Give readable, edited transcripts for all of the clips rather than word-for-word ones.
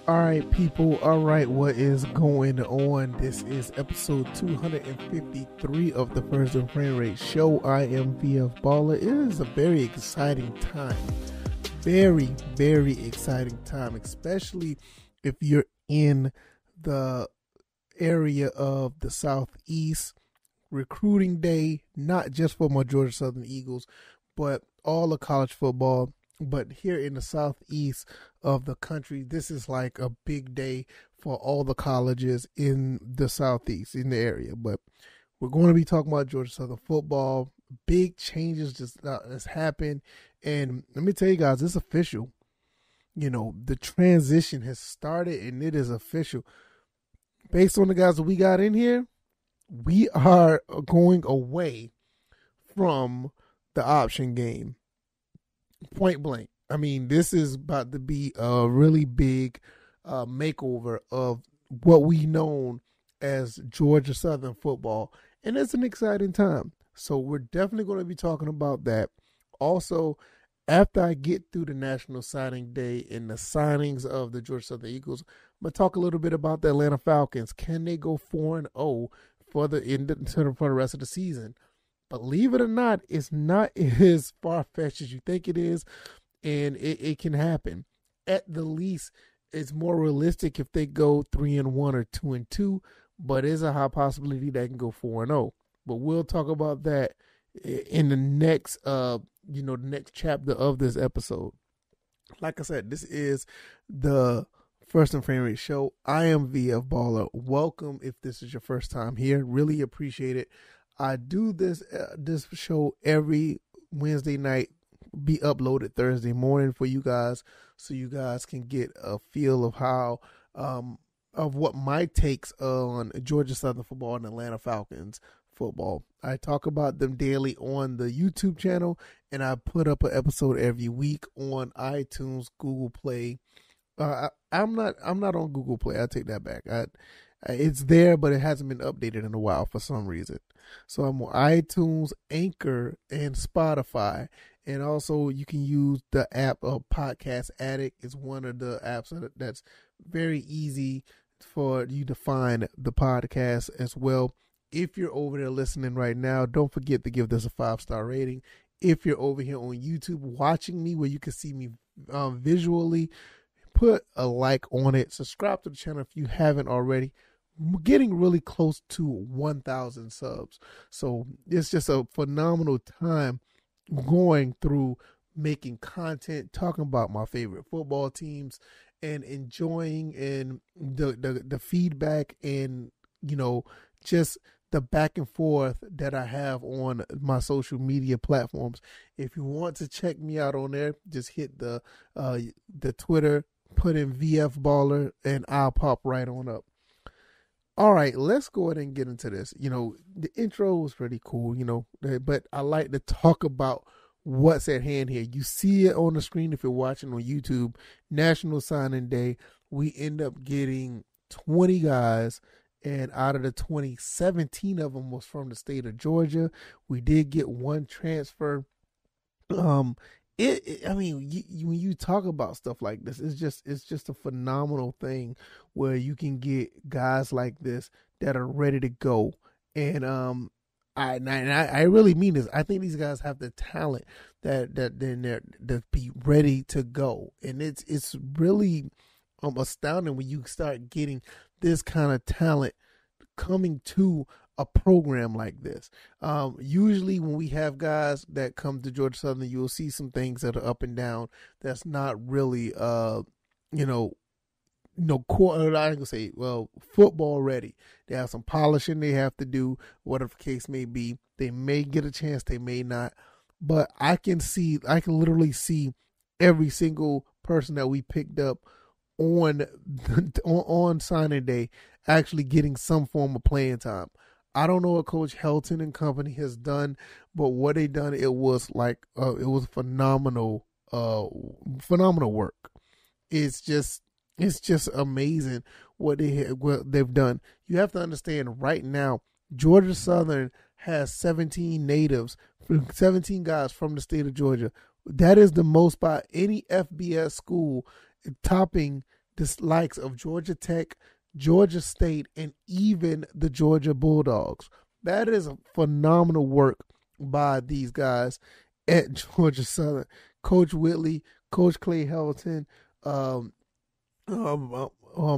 All right, people. All right, what is going on? This is episode 253 of the First and Frame Rate Show. I am VF Baller. It is a very exciting time. Very, very exciting time, especially if you're in the area of the Southeast. Recruiting day, not just for my Georgia Southern Eagles, but all of college football. But here in the Southeast of the country, this is like a big day for all the colleges in the Southeast, in the area. But we're going to be talking about Georgia Southern football. Big changes just has happened. And let me tell you guys, it's official. You know, the transition has started and it is official. Based on the guys that we got in here, we are going away from the option game. Point blank. I mean, this is about to be a really big makeover of what we known as Georgia Southern football. And it's an exciting time. So we're definitely going to be talking about that. Also, after I get through the National Signing Day and the signings of the Georgia Southern Eagles, I'm going to talk a little bit about the Atlanta Falcons. Can they go 4-0 for the rest of the season? Believe it or not, it's not as far-fetched as you think it is, and it can happen. At the least, it's more realistic if they go 3-1 or 2-2, but it's a high possibility they can go 4-0. But we'll talk about that in the next, the next chapter of this episode. Like I said, this is the First and Frame Rate Show. I am VF Baller. Welcome if this is your first time here. Really appreciate it. I do this show every Wednesday night, be uploaded Thursday morning for you guys, so you guys can get a feel of how of what my takes on Georgia Southern football and Atlanta Falcons football. I talk about them daily on the YouTube channel, and I put up an episode every week on iTunes, Google Play. I'm not on Google Play. I take that back. It's there, but it hasn't been updated in a while for some reason. So I'm on iTunes, Anchor, and Spotify. And also you can use the app of Podcast Addict. It's one of the apps that's very easy for you to find the podcast as well. If you're over there listening right now, don't forget to give this a 5-star rating. If you're over here on YouTube watching me where you can see me visually, put a like on it. Subscribe to the channel if you haven't already. We're getting really close to 1,000 subs. So it's just a phenomenal time going through making content, talking about my favorite football teams, and enjoying and the feedback and, just the back and forth that I have on my social media platforms. If you want to check me out on there, just hit the Twitter, put in VF Baller, and I'll pop right on up. All right, let's go ahead and get into this. The intro was pretty cool, but I like to talk about what's at hand here. You see it on the screen if you're watching on YouTube. National Signing Day, we end up getting 20 guys, and out of the 20, 17 of them was from the state of Georgia. We did get one transfer. When you talk about stuff like this, it's just a phenomenal thing where you can get guys like this that are ready to go. And I really mean this. I think these guys have the talent that be ready to go, and it's really astounding when you start getting this kind of talent coming to a program like this. Usually when we have guys that come to Georgia Southern, you'll see some things that are up and down. That's not really, football ready. They have some polishing they have to do, whatever the case may be. They may get a chance, they may not. But I can literally see every single person that we picked up on signing day actually getting some form of playing time. I don't know what Coach Helton and company has done, but what they done, it was phenomenal work. It's just amazing what they've done. You have to understand right now, Georgia Southern has 17 guys from the state of Georgia. That is the most by any FBS school, topping the likes of Georgia Tech, Georgia State, and even the Georgia Bulldogs. That is a phenomenal work by these guys at Georgia Southern. Coach Whitley, Coach Clay Helton,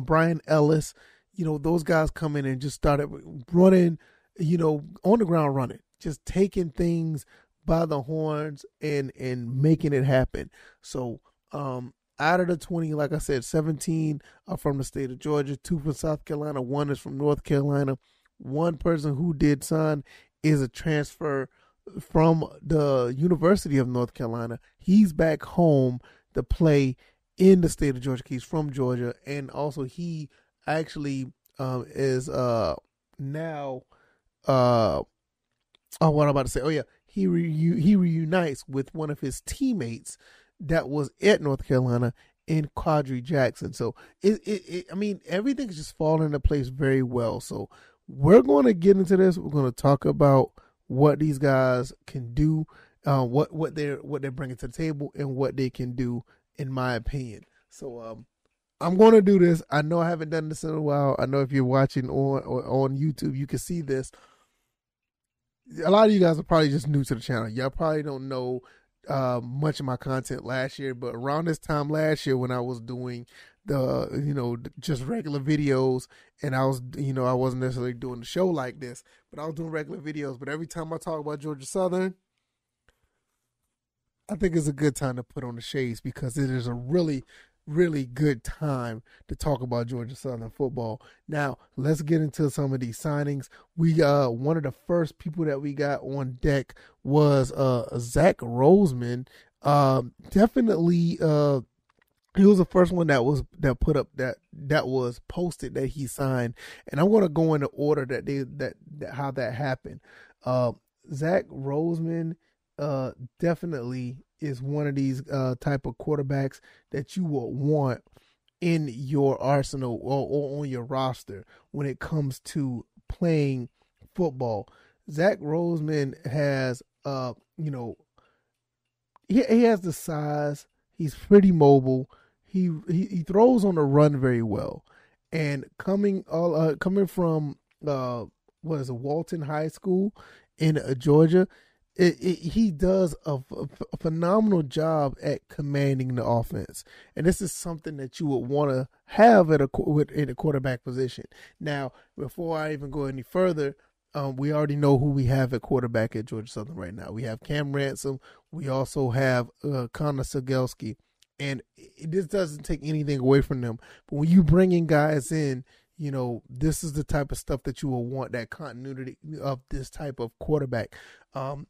Brian Ellis, those guys come in and just started running, on the ground running, just taking things by the horns and making it happen. So out of the 20, like I said, 17 are from the state of Georgia, 2 from South Carolina, 1 is from North Carolina. One person who did sign is a transfer from the University of North Carolina. He's back home to play in the state of Georgia. He's from Georgia, and also he actually is now what I'm about to say. Oh yeah, he reunites with one of his teammates that was at North Carolina in Quadri Jackson. So I mean, everything's just falling into place very well. So we're going to get into this. We're going to talk about what these guys can do, what they're bringing to the table, and what they can do, in my opinion. So I'm going to do this. I know I haven't done this in a while. I know if you're watching on YouTube, you can see this. A lot of you guys are probably just new to the channel. Y'all probably don't know much of my content last year, but around this time last year when I was doing the just regular videos, and I was I wasn't necessarily doing the show like this, but I was doing regular videos. But every time I talk about Georgia Southern, I think it's a good time to put on the shades, because it is a really, really good time to talk about Georgia Southern football. Now, let's get into some of these signings. We one of the first people that we got on deck was Zach Roseman. Definitely he was the first one that was posted that he signed, and I'm going to go in the order that how that happened. Zach Roseman definitely is one of these type of quarterbacks that you will want in your arsenal or on your roster when it comes to playing football. Zach Roseman has he has the size. He's pretty mobile. He throws on the run very well, and coming from Walton High School in Georgia, he does a phenomenal job at commanding the offense, and this is something that you would want to have in a quarterback position. Now, before I even go any further, we already know who we have at quarterback at Georgia Southern right now. We have Cam Ransom. We also have Connor Sigelski. And this doesn't take anything away from them. But when you bring in guys in, this is the type of stuff that you will want, that continuity of this type of quarterback. Throw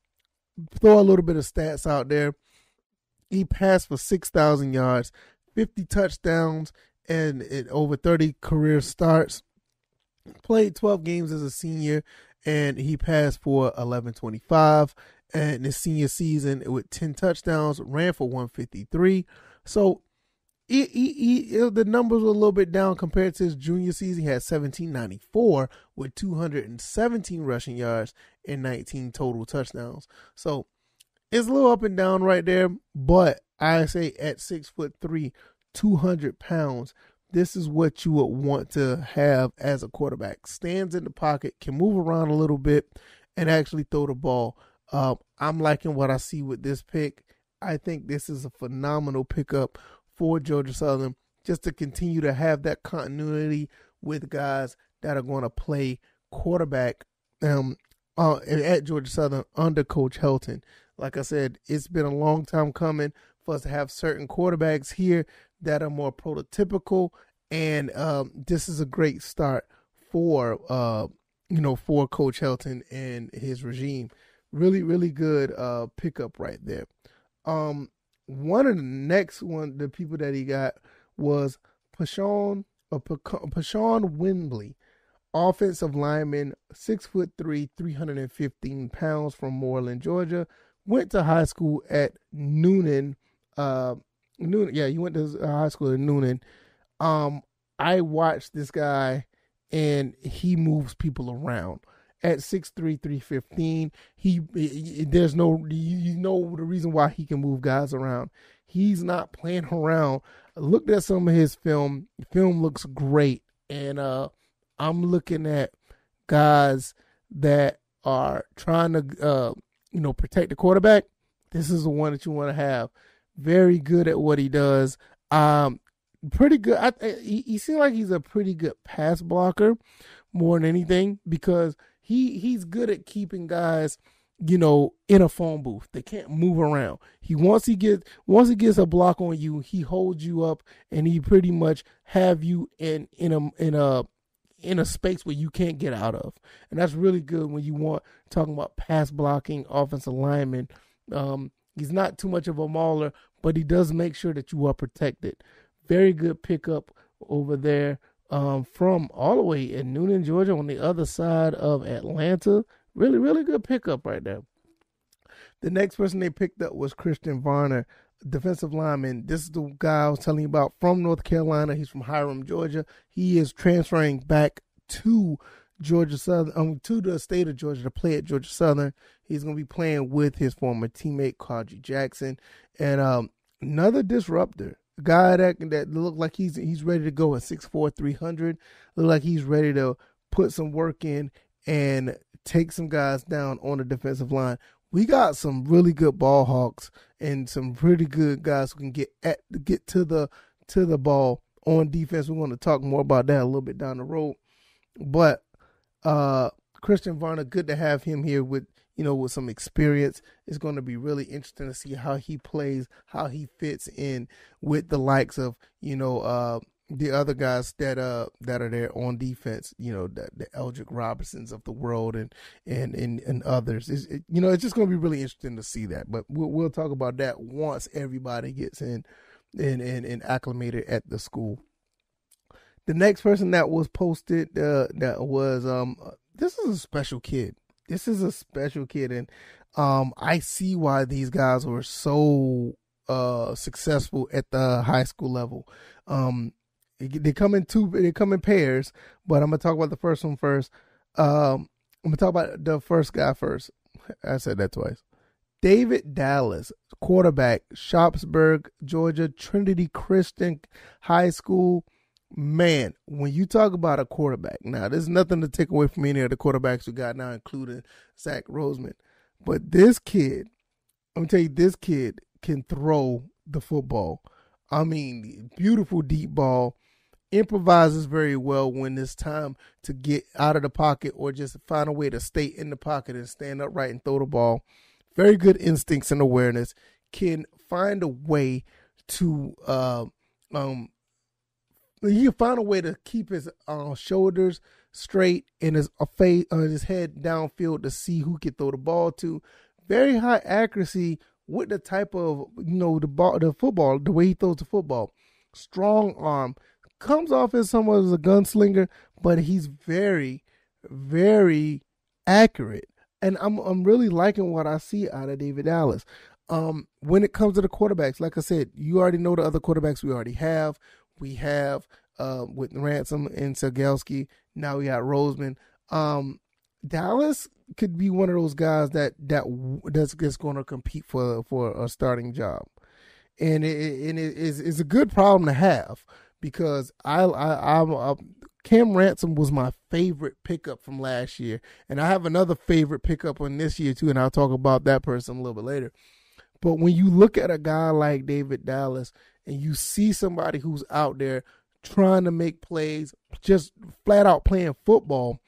a little bit of stats out there. He passed for 6,000 yards, 50 touchdowns, and over 30 career starts. Played 12 games as a senior, and he passed for 1125. And his senior season with 10 touchdowns, ran for 153. So the numbers were a little bit down compared to his junior season. He had 1794 with 217 rushing yards and 19 total touchdowns. So it's a little up and down right there, but I say at 6'3", 200 pounds, this is what you would want to have as a quarterback. Stands in the pocket, can move around a little bit, and actually throw the ball. I'm liking what I see with this pick. I think this is a phenomenal pickup for Georgia Southern, just to continue to have that continuity with guys that are going to play quarterback at Georgia Southern under Coach Helton. Like I said, it's been a long time coming for us to have certain quarterbacks here that are more prototypical, and this is a great start for Coach Helton and his regime. Really, really good pickup right there. One of the people that he got was Pashawn Wembley, offensive lineman, 6'3", 315 pounds, from Moreland, Georgia. Went to high school at Noonan. He went to high school at Noonan. I watched this guy, and he moves people around. At 6'3", 315, there's no, the reason why he can move guys around. He's not playing around. I looked at some of his film. The film looks great. And I'm looking at guys that are trying to, protect the quarterback. This is the one that you want to have. Very good at what he does. Pretty good. He seems like he's a pretty good pass blocker more than anything, because he's good at keeping guys, in a phone booth. They can't move around. Once he gets a block on you, he holds you up, and he pretty much have you in a space where you can't get out of. And that's really good when you want talking about pass blocking offensive linemen. He's not too much of a mauler, but he does make sure that you are protected. Very good pickup over there from all the way in Noonan, Georgia, on the other side of Atlanta. Really, really good pickup right there. The next person they picked up was Christian Varner, defensive lineman. This is the guy I was telling you about from North Carolina. He's from Hiram, Georgia. He is transferring back to Georgia Southern, to the state of Georgia to play at Georgia Southern. He's going to be playing with his former teammate, Quadri Jackson. And another disruptor. A guy that looked like he's ready to go at 6'4", 300. Look like he's ready to put some work in and take some guys down on the defensive line. We got some really good ball hawks and some pretty good guys who can get to the ball on defense. We're going to talk more about that a little bit down the road. But Christian Varner, good to have him here with some experience. It's going to be really interesting to see how he plays, how he fits in with the likes of, the other guys that are there on defense, the Eldrick Robertsons of the world and others. It's just going to be really interesting to see that. But we'll talk about that once everybody gets in and acclimated at the school. The next person that was posted, this is a special kid. This is a special kid, and I see why these guys were so successful at the high school level. They come in pairs, but I'm gonna talk about the first one first. I'm gonna talk about the first guy first. I said that twice. David Dallas, quarterback, Sharpsburg, Georgia, Trinity Christian High School. Man, when you talk about a quarterback, now there's nothing to take away from any of the quarterbacks we got now, including Zach Roseman. But this kid, I'm gonna tell you, this kid can throw the football. I mean, beautiful deep ball. Improvises very well when it's time to get out of the pocket or just find a way to stay in the pocket and stand upright and throw the ball. Very good instincts and awareness. Can find a way to he can find a way to keep his shoulders straight and his head downfield to see who can throw the ball to. Very high accuracy with the type of the football, the way he throws the football. Strong arm, comes off as someone as a gunslinger, but he's very, very accurate. And I'm really liking what I see out of David Dallas. When it comes to the quarterbacks, like I said, you already know the other quarterbacks we already have. We have with Ransom and Segelski. Now we got Roseman. Dallas could be one of those guys that's just going to compete for a starting job, and it's a good problem to have because Cam Ransom was my favorite pickup from last year, and I have another favorite pickup on this year too, and I'll talk about that person a little bit later. But when you look at a guy like David Dallas and you see somebody who's out there trying to make plays, just flat out playing football,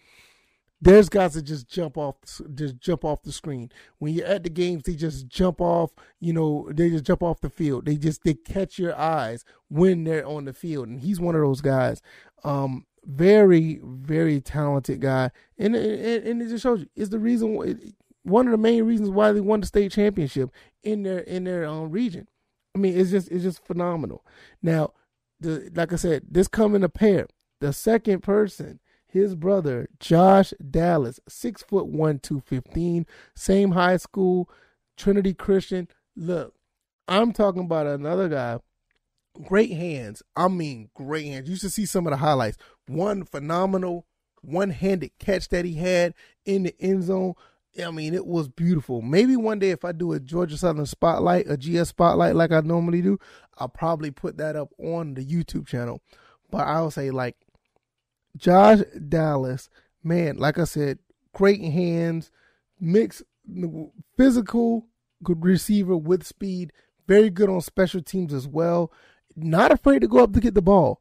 there's guys that just jump off the screen. When you're at the games, they just jump off, they just jump off the field. They catch your eyes when they're on the field. And he's one of those guys. Very, very talented guy. And it just shows you, it's the reason, one of the main reasons why they won the state championship in their region. I mean, it's just phenomenal. Now, like I said, this come in a pair. The second person, his brother, Josh Dallas, 6'1", 215, same high school, Trinity Christian. Look, I'm talking about another guy. Great hands. I mean, great hands. You should see some of the highlights. One phenomenal one-handed catch that he had in the end zone. I mean, it was beautiful. Maybe one day if I do a Georgia Southern spotlight, a GS spotlight like I normally do, I'll probably put that up on the YouTube channel. But I'll say, like, Josh Dallas, man, like I said, great hands, mixed physical, good receiver with speed, very good on special teams as well. Not afraid to go up to get the ball.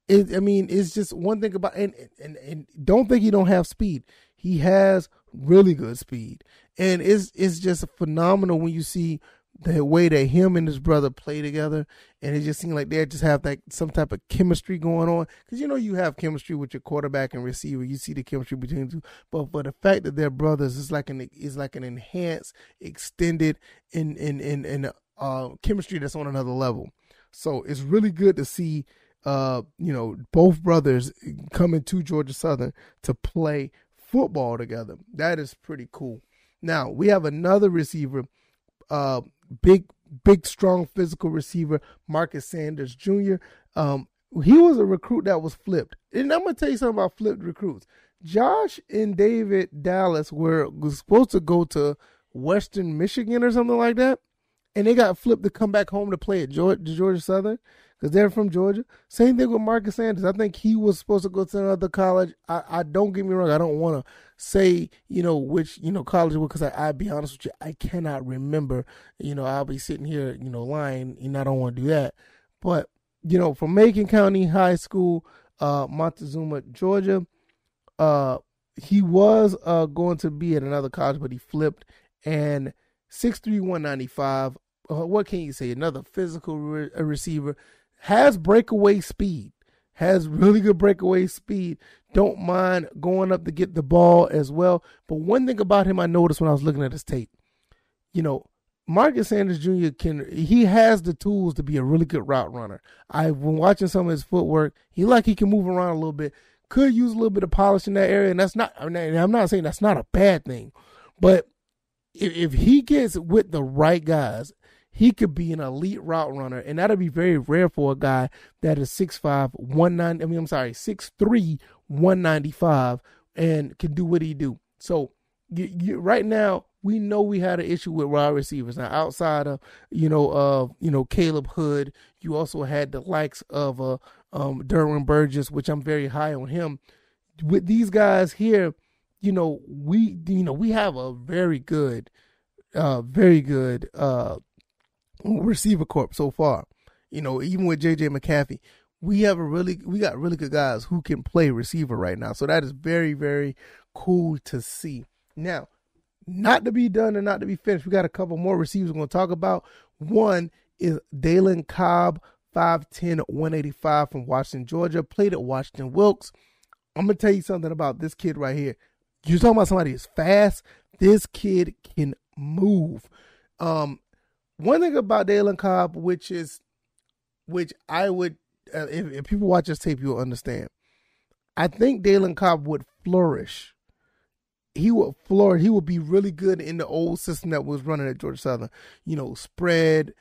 It's just one thing about, and don't think he don't have speed. He has really good speed, and it's just phenomenal when you see the way that him and his brother play together, and it just seems like they just have like some type of chemistry going on. Because you have chemistry with your quarterback and receiver. You see the chemistry between the two, but the fact that they're brothers is like an enhanced, extended, in chemistry that's on another level. So it's really good to see, both brothers coming to Georgia Southern to play football together. That is pretty cool. Now we have another receiver, big, strong, physical receiver, Marcus Sanders Jr. He was a recruit that was flipped, and I'm gonna tell you something about flipped recruits. Josh and David Dallas was supposed to go to Western Michigan or something like that, and they got flipped to come back home to play at Georgia Southern because they're from Georgia. Same thing with Marcus Sanders. I think he was supposed to go to another college. I don't get me wrong. I don't want to say, which, college, because I'll be honest with you, I cannot remember. I'll be sitting here, lying, and I don't want to do that. But, from Macon County High School, Montezuma, Georgia, he was going to be at another college, but he flipped, and 6'3", 195. What can you say? Another physical receiver. Has breakaway speed. Has really good breakaway speed. Don't mind going up to get the ball as well. But one thing about him I noticed when I was looking at his tape, Marcus Sanders Jr. he has the tools to be a really good route runner. I've been watching some of his footwork. He can move around a little bit. Could use a little bit of polish in that area, and that's not. I'm not saying that's not a bad thing, but if he gets with the right guys, he could be an elite route runner, and that'll be very rare for a guy that is 6'3", 195, and can do what he do. So right now, we know we had an issue with wide receivers. Now, outside of Caleb Hood, you also had the likes of Derwin Burgess, which I'm very high on him. With these guys here, we have a very good receiver corps so far. Even with JJ McCaffrey, we got really good guys who can play receiver right now. So that is very, very cool to see. Now, not to be done and not to be finished, we got a couple more receivers we're going to talk about. One is Dalen Cobb, 5'10", 185 from Washington, Georgia, played at Washington Wilkes. I'm going to tell you something about this kid right here. You're talking about somebody who's fast. This kid can move. One thing about Dalen Cobb, which I would, if people watch this tape, you'll understand. I think Dalen Cobb would flourish. He would flourish. He would be really good in the old system that was running at Georgia Southern. Spread,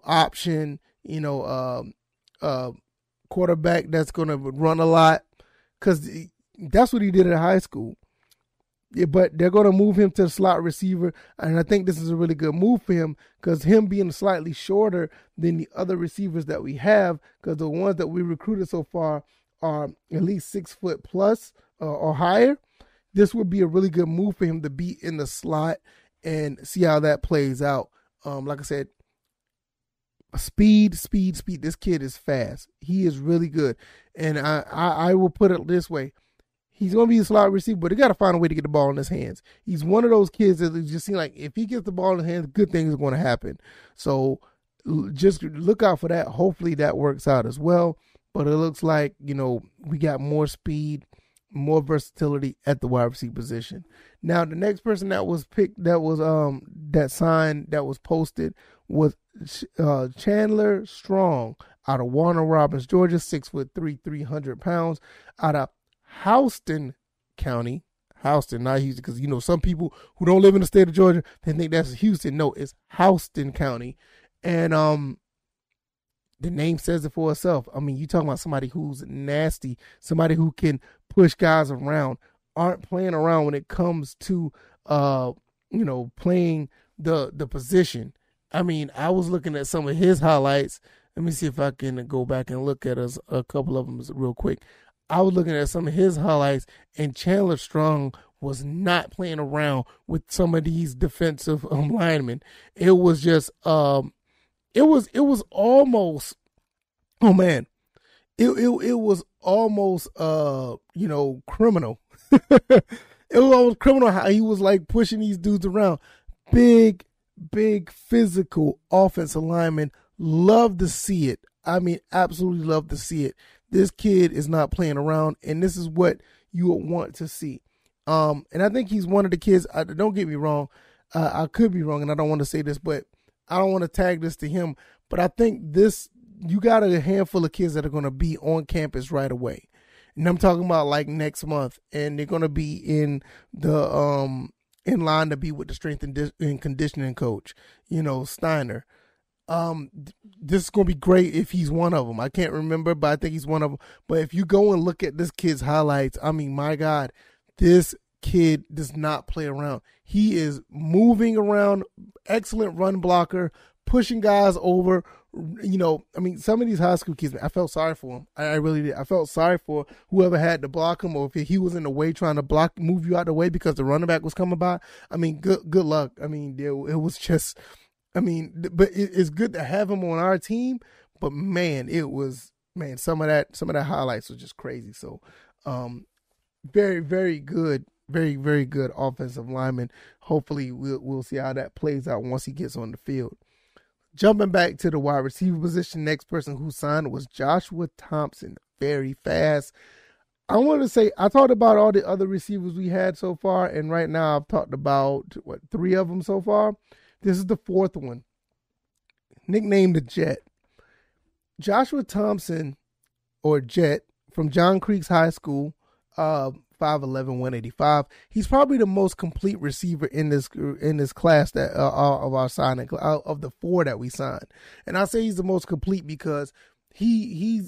option, quarterback that's going to run a lot. Because that's what he did at high school. Yeah, but they're going to move him to the slot receiver, and I think this is a really good move for him because him being slightly shorter than the other receivers that we have, because the ones that we recruited so far are at least 6 foot plus or higher. This would be a really good move for him to be in the slot and see how that plays out. Like I said, speed. This kid is fast. He is really good, and I will put it this way. He's going to be a slot receiver, but he got to find a way to get the ball in his hands. He's one of those kids that just seem like if he gets the ball in his hands, good things are going to happen. So just look out for that. Hopefully that works out as well. But it looks like, we got more speed, more versatility at the wide receiver position. Now, the next person that was picked, that was posted was Chandler Strong out of Warner Robins, Georgia, 6'3", 300 pounds, out of Houston County. Houston, not Houston, because some people who don't live in the state of Georgia, they think that's Houston. No, it's Houston County. And the name says it for itself. I mean, you talking about somebody who's nasty, somebody who can push guys around, aren't playing around when it comes to playing the position. I mean, I was looking at some of his highlights. Let me see if I can go back and look at a couple of them real quick. I was looking at some of his highlights, and Chandler Strong was not playing around with some of these defensive linemen. It was just, it was almost, oh man, it was almost, criminal. It was almost criminal how he was like pushing these dudes around. Big physical offensive lineman. Love to see it. I mean, absolutely love to see it. This kid is not playing around, and this is what you would want to see. And I think he's one of the kids. Don't get me wrong. I could be wrong, and I don't want to say this, but I don't want to tag this to him. But I think you got a handful of kids that are going to be on campus right away. And I'm talking about like next month, and they're going to be in in line to be with the strength and conditioning coach, Steiner. This is going to be great if he's one of them. I can't remember, but I think he's one of them. But if you go and look at this kid's highlights, I mean, my God, this kid does not play around. He is moving around, excellent run blocker, pushing guys over. I mean, some of these high school kids, I felt sorry for him. I really did. I felt sorry for whoever had to block him, or if he was in the way trying to move you out the way because the running back was coming by. I mean, good luck. I mean, it was just, but it's good to have him on our team. But man, some of that highlights was just crazy. So, very, very good. Very, very good offensive lineman. Hopefully we'll see how that plays out once he gets on the field. Jumping back to the wide receiver position, next person who signed was Joshua Thompson. Very fast. I want to say, I talked about all the other receivers we had so far, and right now I've talked about, 3 of them so far. This is the 4th one. Nicknamed the Jet. Joshua Thompson, or Jet, from John Creeks High School, 5'11", 185. He's probably the most complete receiver in this class that of our signing, of the 4 that we signed. And I say he's the most complete because he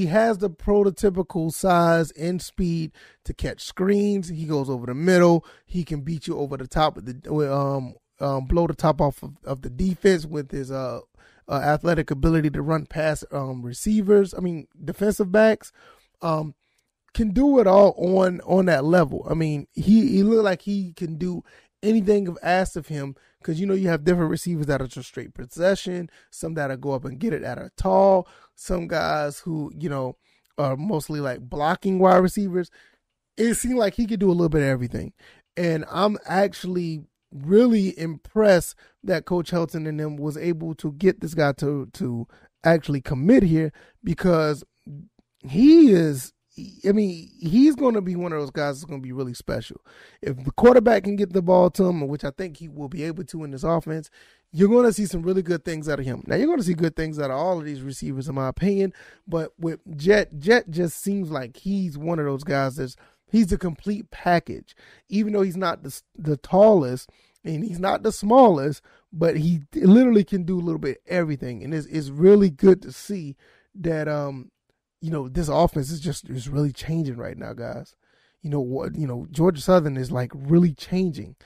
has the prototypical size and speed to catch screens. He goes over the middle. He can beat you over the top of the blow the top off of the defense with his athletic ability to run past receivers. I mean, defensive backs. Can do it all on that level. I mean, he looked like he can do anything if asked of him, because you have different receivers that are just straight possession, some that'll go up and get it at a tall, some guys who are mostly like blocking wide receivers. It seemed like he could do a little bit of everything, and I'm actually really impressed that Coach Helton and them was able to get this guy to actually commit here, because he's going to be one of those guys that's going to be really special. If the quarterback can get the ball to him, which I think he will be able to in this offense, you're going to see some really good things out of him. Now, you're going to see good things out of all of these receivers, in my opinion, but with Jet just seems like he's one of those guys he's a complete package. Even though he's not the tallest and he's not the smallest, but he literally can do a little bit of everything. And it's really good to see that this offense is really changing right now, guys. Georgia Southern is like really changing,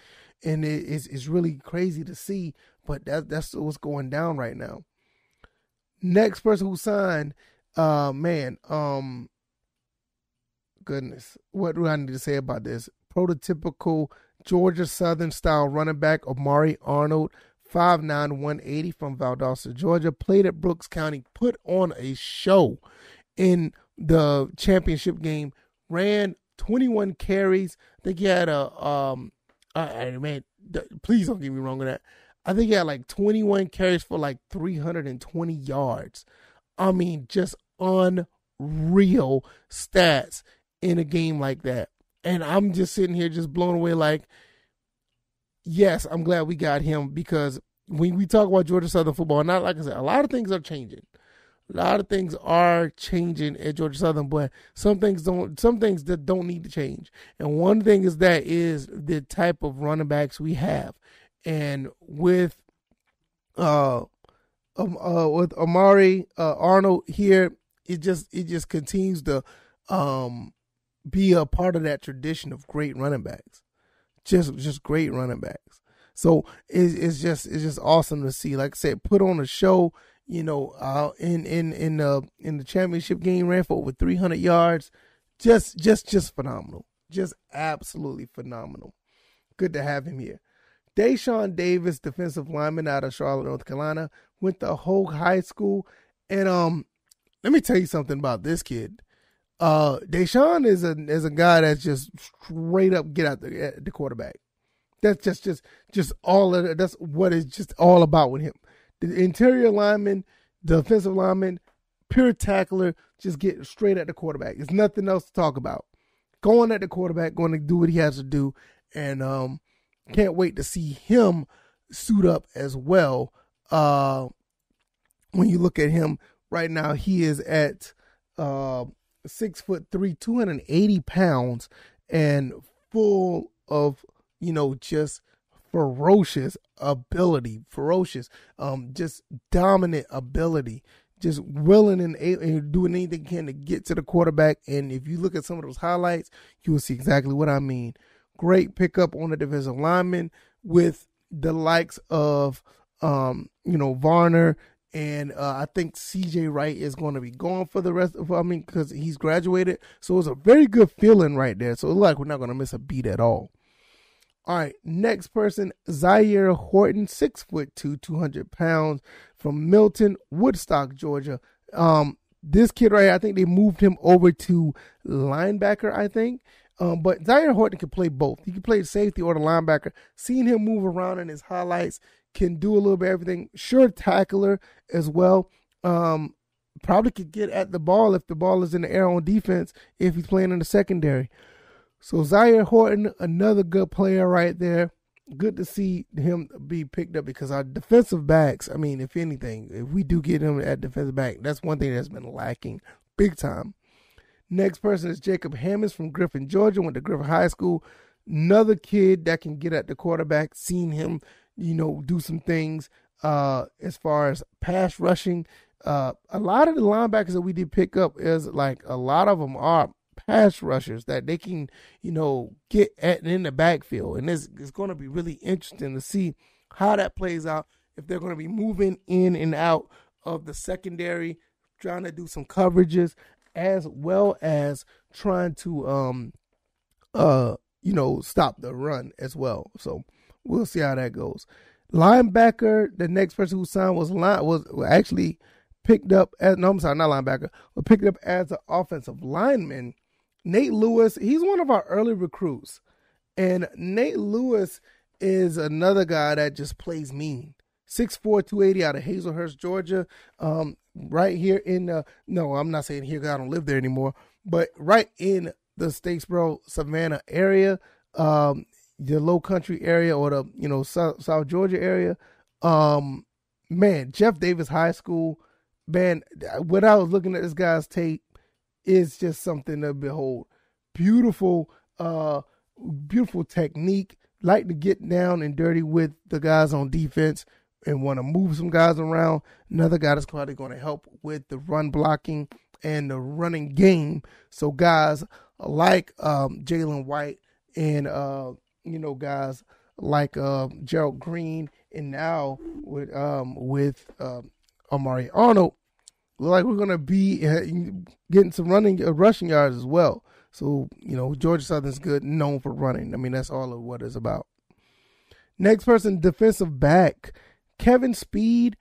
and it's really crazy to see, but that's what's going down right now. Next person who signed, goodness, what do I need to say about this? Prototypical Georgia Southern style running back, Amari Arnold, 5'9", 180 from Valdosta, Georgia, played at Brooks County, put on a show in the championship game, ran 21 carries. I think he had please don't get me wrong with that. I think he had like 21 carries for like 320 yards. I mean, just unreal stats in a game like that. And I'm just sitting here just blown away like, yes, I'm glad we got him, because when we talk about Georgia Southern football, not like I said, a lot of things are changing. A lot of things are changing at Georgia Southern, but some things that don't need to change. And one thing is the type of running backs we have. And with Amari Arnold here, it just continues to be a part of that tradition of great running backs. just great running backs. So it's just awesome to see. Like I said, put on a show. In the championship game, ran for over 300 yards. Just phenomenal. Just absolutely phenomenal. Good to have him here. Deshaun Davis, defensive lineman out of Charlotte, North Carolina, went to Hogue High School. And let me tell you something about this kid. Deshaun is a guy that's just straight up get out the quarterback. That's just all of it. That's what it's just all about with him. The interior lineman, the offensive lineman, pure tackler, just get straight at the quarterback. There's nothing else to talk about. Going at the quarterback, going to do what he has to do, and can't wait to see him suit up as well. When you look at him right now, he is at 6'3", 280 pounds, and full of just ferocious ability, just dominant ability, just willing and doing anything he can to get to the quarterback. And if you look at some of those highlights, you will see exactly what I mean. Great pickup on the defensive lineman with the likes of, Varner. And I think C.J. Wright is going to be gone for the rest of, because he's graduated. So it's a very good feeling right there. So it looks like we're not going to miss a beat at all. All right, next person, Zaire Horton, 6'2", 200 pounds, from Milton, Woodstock, Georgia. This kid right here, I think they moved him over to linebacker, I think. But Zaire Horton can play both. He can play safety or the linebacker. Seeing him move around in his highlights, can do a little bit of everything. Sure tackler as well. Probably could get at the ball if the ball is in the air on defense if he's playing in the secondary. So Zaire Horton, another good player right there. Good to see him be picked up because our defensive backs, if anything, if we do get him at defensive back, that's one thing that's been lacking big time. Next person is Jacob Hammonds from Griffin, Georgia, went to Griffin High School. Another kid that can get at the quarterback, seen him, do some things as far as pass rushing. A lot of the linebackers that we did pick up is like a lot of them are pass rushers that they can, get at in the backfield. And it's going to be really interesting to see how that plays out, if they're going to be moving in and out of the secondary, trying to do some coverages, as well as trying to, stop the run as well. So we'll see how that goes. Linebacker, the next person who signed was actually picked up as, not linebacker, but picked up as an offensive lineman. Nate Lewis, he's one of our early recruits. And Nate Lewis is another guy that just plays mean. 6'4", 280 out of Hazelhurst, Georgia. Right here in no, I'm not saying here because I don't live there anymore, but right in the Statesboro, Savannah area, the Low Country area, or the South Georgia area. Man, Jeff Davis High School, man, when I was looking at this guy's tape, is just something to behold. Beautiful technique. Like to get down and dirty with the guys on defense and want to move some guys around. Another guy that's probably going to help with the run blocking and the running game. So guys like Jalen White and guys like Gerald Green, and now with Amari Arnold, look like we're going to be getting some rushing yards as well. So, Georgia Southern's good, known for running. That's all of what it's about. Next person, defensive back, Kevin Speed.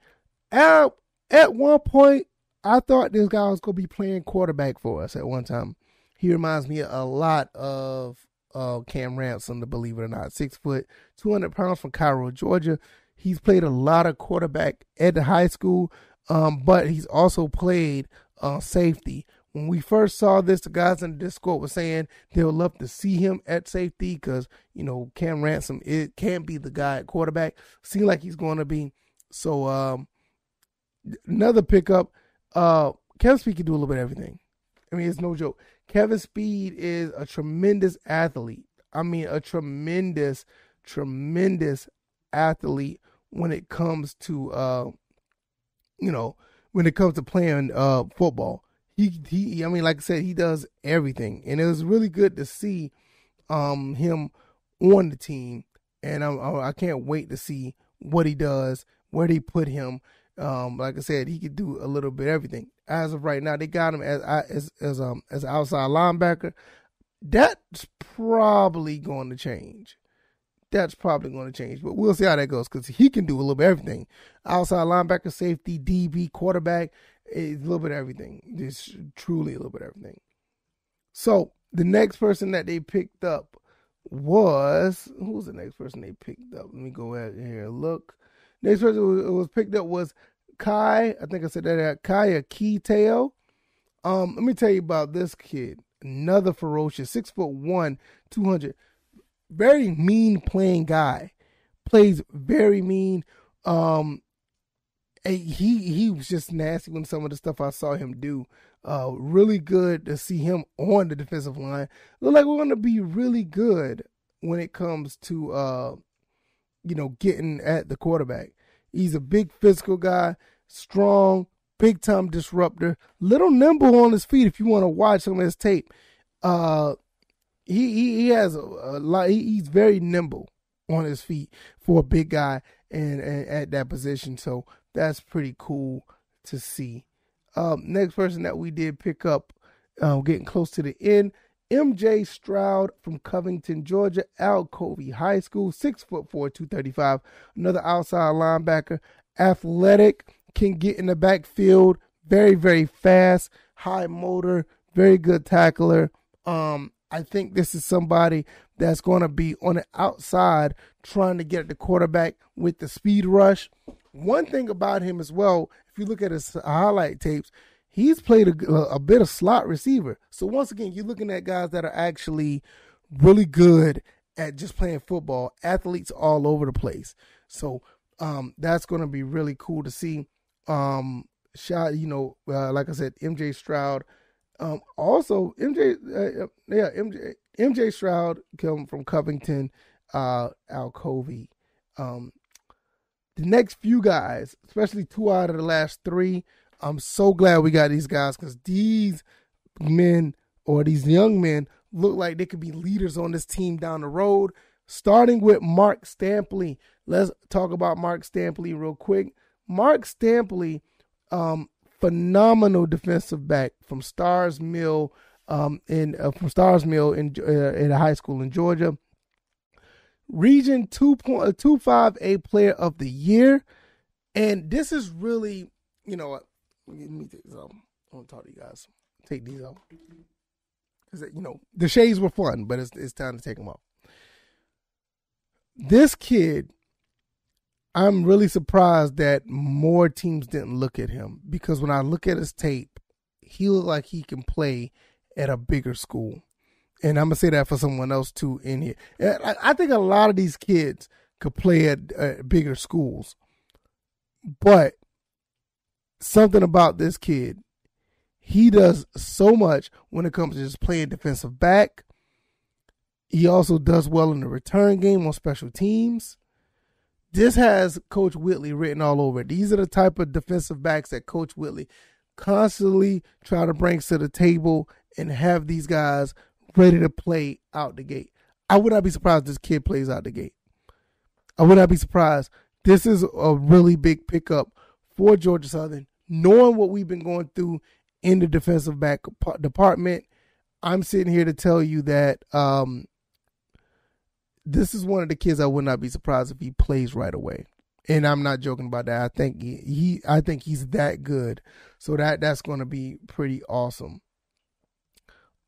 At one point, I thought this guy was going to be playing quarterback for us at one time. He reminds me a lot of Cam Ransom, to believe it or not. 6 foot, 200 pounds, from Cairo, Georgia. He's played a lot of quarterback at the high school, but he's also played safety. When we first saw this, the guys in the Discord were saying they would love to see him at safety because, Cam Ransom, it can't be the guy at quarterback. Seems like he's going to be. So another pickup, Kevin Speed can do a little bit of everything. It's no joke. Kevin Speed is a tremendous athlete. A tremendous athlete when it comes to, when it comes to playing football. He like I said, he does everything. And it was really good to see him on the team, and I can't wait to see what he does, where they put him. Like I said, he could do a little bit of everything. As of right now, they got him as an outside linebacker. That's probably going to change. But we'll see how that goes because he can do a little bit of everything. Outside linebacker, safety, DB, quarterback, a little bit of everything. Just truly a little bit of everything. So the next person that they picked up was, who's the next person they picked up? Let me go ahead here and look. Next person who was picked up was Kai. I think I said that. Kai Akiteo. Let me tell you about this kid. Another ferocious 6'1", 200. Very mean playing guy. Plays very mean. He was just nasty when some of the stuff I saw him do. Really good to see him on the defensive line. Look like we're going to be really good when it comes to getting at the quarterback. He's a big physical guy, strong, big time disruptor, little nimble on his feet. If you want to watch some of his tape, he has a lot. He's very nimble on his feet for a big guy and at that position. So that's pretty cool to see. Next person that we did pick up, getting close to the end, MJ Stroud from Covington, Georgia, Alcovey High School, 6'4", 235. Another outside linebacker, athletic, can get in the backfield, very, very fast, high motor, very good tackler. I think this is somebody that's going to be on the outside trying to get at the quarterback with the speed rush. One thing about him as well, if you look at his highlight tapes, he's played a bit of slot receiver. So once again, you're looking at guys that are actually really good at just playing football, athletes all over the place. So that's going to be really cool to see. Like I said, MJ Stroud. Also, MJ Stroud come from Covington, Alcovey. The next few guys, especially 2 out of the last 3, I'm so glad we got these guys because these men or these young men look like they could be leaders on this team down the road. Starting with Mark Stampley. Let's talk about Mark Stampley real quick. Mark Stampley, phenomenal defensive back from Stars Mill, in a high school in Georgia. Region 2.25A Player of the Year, and this is really, let me take this off. I want to talk to you guys. Take these off because the shades were fun, but it's time to take them off. This kid, I'm really surprised that more teams didn't look at him because when I look at his tape, he looked like he can play at a bigger school. And I'm going to say that for someone else too in here. I think a lot of these kids could play at bigger schools. But something about this kid, he does so much when it comes to just playing defensive back. He also does well in the return game on special teams. This has Coach Whitley written all over it. These are the type of defensive backs that Coach Whitley constantly try to bring to the table and have these guys ready to play out the gate. I would not be surprised if this kid plays out the gate. I would not be surprised. This is a really big pickup for Georgia Southern. Knowing what we've been going through in the defensive back department, I'm sitting here to tell you that this is one of the kids I would not be surprised if he plays right away. And I'm not joking about that. I think he's that good. So that's going to be pretty awesome.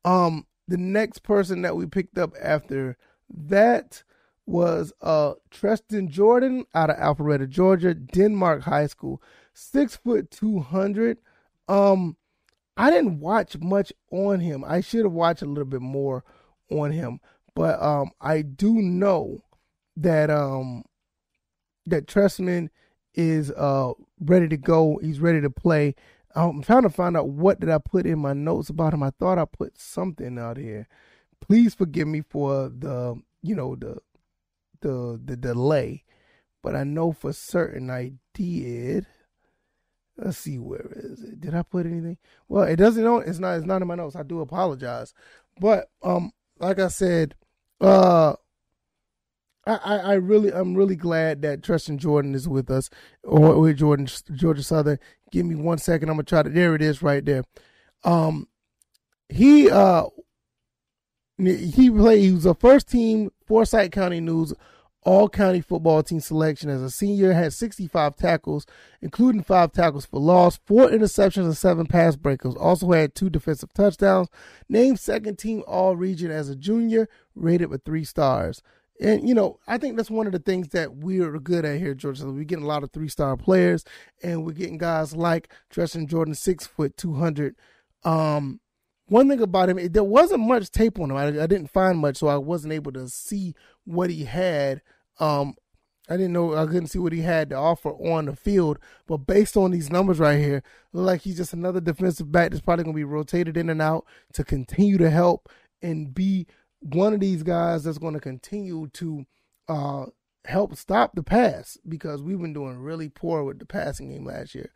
The next person that we picked up after that was Treston Jordan out of Alpharetta, Georgia, Denmark High School, 6', 200. I didn't watch much on him. I should have watched a little bit more on him, but I do know that that Trestman is ready to go. He's ready to play. I'm trying to find out what did I put in my notes about him. I thought I put something out here. Please forgive me for the delay, but I know for certain I did. Let's see, where is it? Did I put anything? Well, it doesn't know. It's not in my notes. I do apologize. But like I said, I'm really glad that Tristan Jordan is with us, or Georgia Southern. Give me 1 second. I'm gonna try to. There it is, right there. He played. He was a first team Forsyth County News all county football team selection as a senior. Had 65 tackles, including 5 tackles for loss, 4 interceptions, and 7 pass breakups. Also had 2 defensive touchdowns. Named second team all region as a junior. Rated with 3 stars. And, I think that's one of the things that we're good at here at Georgia. We're getting a lot of 3-star players, and we're getting guys like Tristan Jordan, 6 foot, 200. One thing about him, there wasn't much tape on him. I didn't find much, so I wasn't able to see what he had. I couldn't see what he had to offer on the field. But based on these numbers right here, it looks like he's just another defensive back that's probably going to be rotated in and out to continue to help and be one of these guys that's going to continue to help stop the pass, because we've been doing really poor with the passing game last year.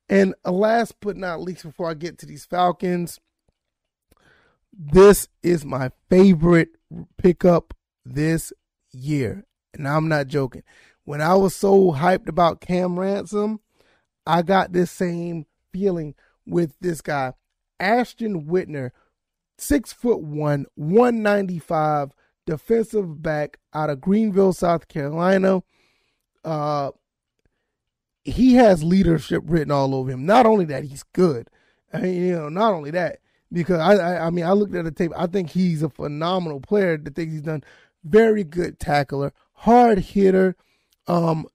And last but not least, before I get to these Falcons, this is my favorite pickup this year. And I'm not joking. When I was so hyped about Cam Ransom, I got this same feeling with this guy, Ashton Whitner, 6'1", 195, defensive back out of Greenville, South Carolina. He has leadership written all over him. Not only that, he's good. Not only that, because I looked at the tape. I think he's a phenomenal player. The things he's done, very good tackler, hard hitter, one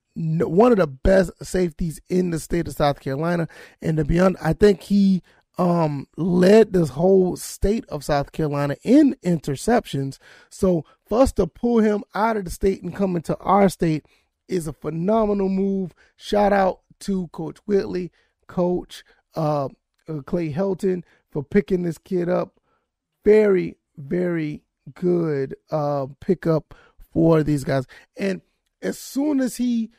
of the best safeties in the state of South Carolina. And to be honest, I think he led this whole state of South Carolina in interceptions. So for us to pull him out of the state and come into our state is a phenomenal move. Shout out to Coach Whitley, Coach Clay Helton for picking this kid up. Very, very good pickup for these guys. And as soon as he,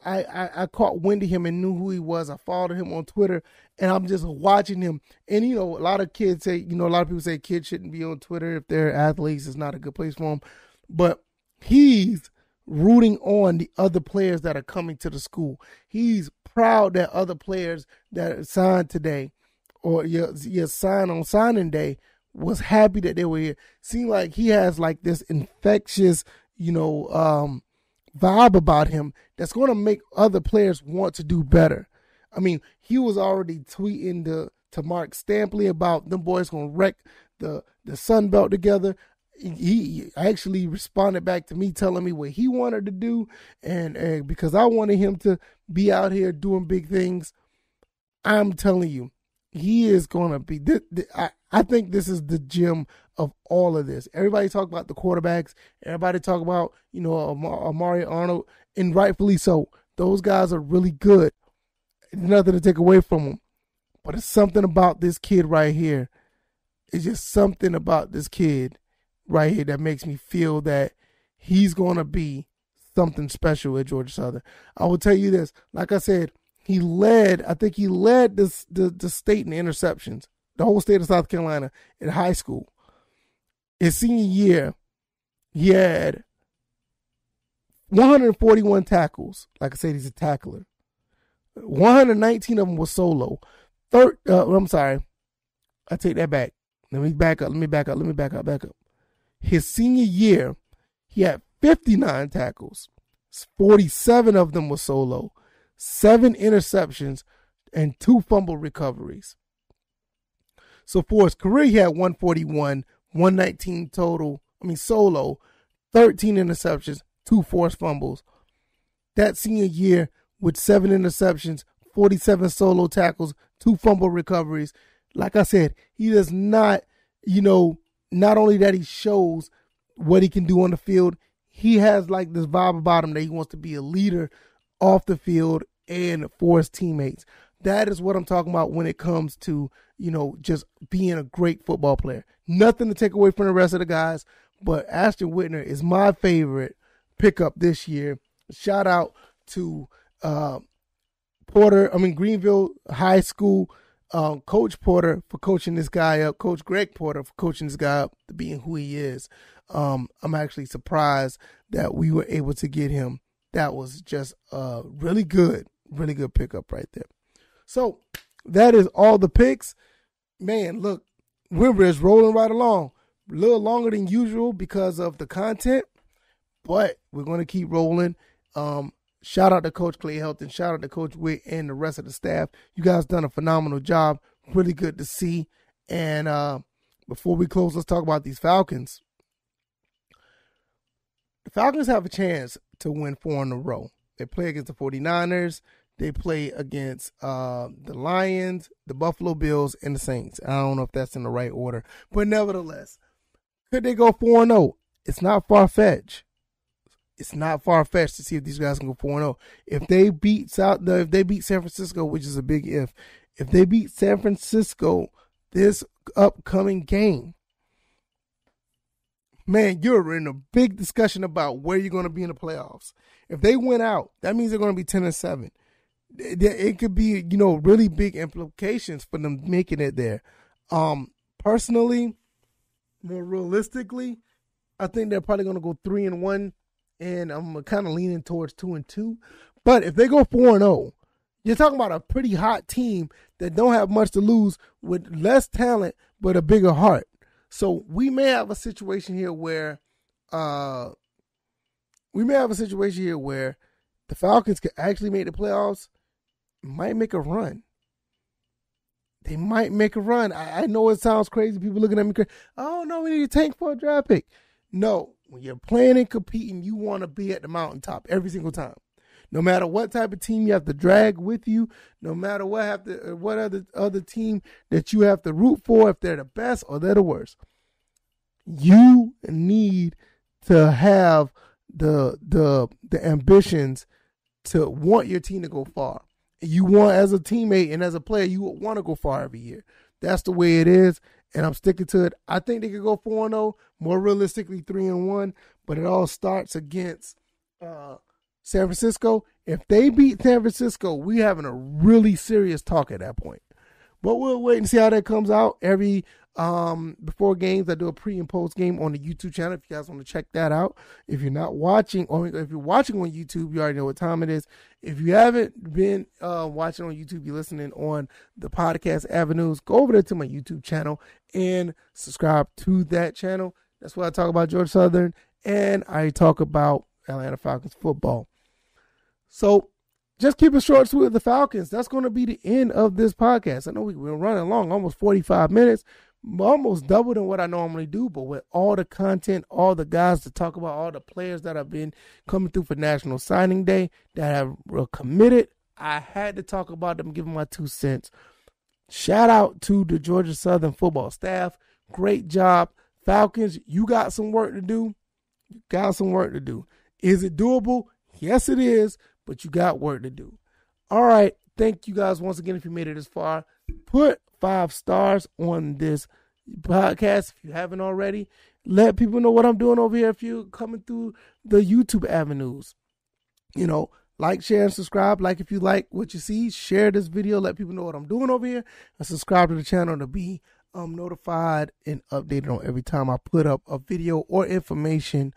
I caught wind of him and knew who he was. I followed him on Twitter, and I'm just watching him. And, a lot of kids say, a lot of people say kids shouldn't be on Twitter if they're athletes. It's not a good place for them. But he's rooting on the other players that are coming to the school. He's proud that other players that are signed today, or your sign on signing day, was happy that they were here. Seemed like he has like this infectious, vibe about him that's going to make other players want to do better. I mean, he was already tweeting to Mark Stampley about them boys going to wreck the Sun Belt together. He actually responded back to me telling me what he wanted to do, and because I wanted him to be out here doing big things. I'm telling you, he is going to be. I think this is the gem of all of this. Everybody talk about the quarterbacks. Everybody talk about, Amari Arnold, and rightfully so. Those guys are really good. Nothing to take away from them. But it's something about this kid right here. It's just something about this kid right here that makes me feel that he's going to be something special at Georgia Southern. I will tell you this. Like I said, he led the state in interceptions, the whole state of South Carolina in high school. His senior year, he had 141 tackles. Like I said, he's a tackler. 119 of them were solo. I'm sorry. I take that back. Let me back up. His senior year, he had 59 tackles. 47 of them were solo. 7 interceptions and 2 fumble recoveries. So for his career, he had 141, 119 solo, 13 interceptions, 2 forced fumbles. That senior year with 7 interceptions, 47 solo tackles, 2 fumble recoveries. Like I said, he does not, not only that he shows what he can do on the field, he has like this vibe about him that he wants to be a leader off the field and for his teammates. That is what I'm talking about when it comes to, just being a great football player. Nothing to take away from the rest of the guys, but Ashton Whitner is my favorite pickup this year. Shout out to Greenville High School, Coach Porter for coaching this guy up, Coach Greg Porter for coaching this guy up to being who he is. I'm actually surprised that we were able to get him. That was just a really good pickup right there. So that is all the picks. Man, look, we're just rolling right along. A little longer than usual because of the content, but we're going to keep rolling. Shout out to Coach Clay Helton, shout out to Coach Witt and the rest of the staff. You guys done a phenomenal job. Really good to see. And before we close, let's talk about these Falcons. The Falcons have a chance to win 4 in a row. They play against the 49ers. They play against the Lions, the Buffalo Bills, and the Saints. I don't know if that's in the right order. But nevertheless, could they go 4-0? It's not far-fetched. It's not far-fetched to see if these guys can go 4-0. If they beat San Francisco, which is a big if they beat San Francisco this upcoming game, man, you're in a big discussion about where you're going to be in the playoffs. If they win out, that means they're going to be 10-7. It could be, really big implications for them making it there. Personally, more realistically, I think they're probably going to go 3-1, and I'm kind of leaning towards 2-2. But if they go 4-0, you're talking about a pretty hot team that don't have much to lose with less talent but a bigger heart. So we may have a situation here where the Falcons could actually make the playoffs, might make a run. They might make a run. I know it sounds crazy. People looking at me crazy. Oh, no, we need a tank for a draft pick. No, when you're playing and competing, you want to be at the mountaintop every single time. No matter what type of team you have to drag with you, no matter what other team that you have to root for, if they're the best or they're the worst, you need to have the ambitions to want your team to go far. You want, as a teammate and as a player, you want to go far every year. That's the way it is, and I'm sticking to it. I think they could go 4-0, more realistically 3-1, but it all starts against San Francisco. If they beat San Francisco, we having a really serious talk at that point. But we'll wait and see how that comes out. Every before games, I do a pre and post game on the YouTube channel. If you guys want to check that out. If you're not watching, or if you're watching on YouTube, you already know what time it is. If you haven't been watching on YouTube, you're listening on the podcast avenues, go over there to my YouTube channel and subscribe to that channel. That's where I talk about Georgia Southern and I talk about Atlanta Falcons football. So just keep it short and sweet with the Falcons. That's going to be the end of this podcast. I know we've been running long, almost 45 minutes, almost double than what I normally do. But with all the content, all the guys to talk about, all the players that have been coming through for National Signing Day that have committed, I had to talk about them, give them my 2 cents. Shout out to the Georgia Southern football staff. Great job. Falcons, you got some work to do. You got some work to do. Is it doable? Yes, it is. But you got work to do. All right. Thank you guys once again if you made it this far. Put 5 stars on this podcast if you haven't already. Let people know what I'm doing over here if you're coming through the YouTube avenues. Like, share, and subscribe. Like if you like what you see. Share this video. Let people know what I'm doing over here. And subscribe to the channel to be notified and updated on every time I put up a video or information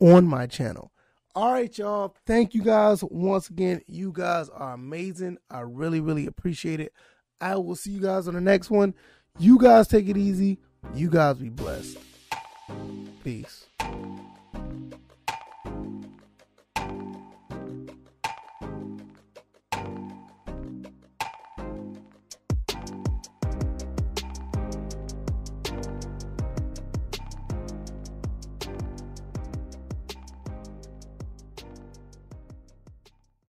on my channel. All right, y'all. Thank you guys once again. You guys are amazing. I really, really appreciate it. I will see you guys on the next one. You guys take it easy. You guys be blessed. Peace.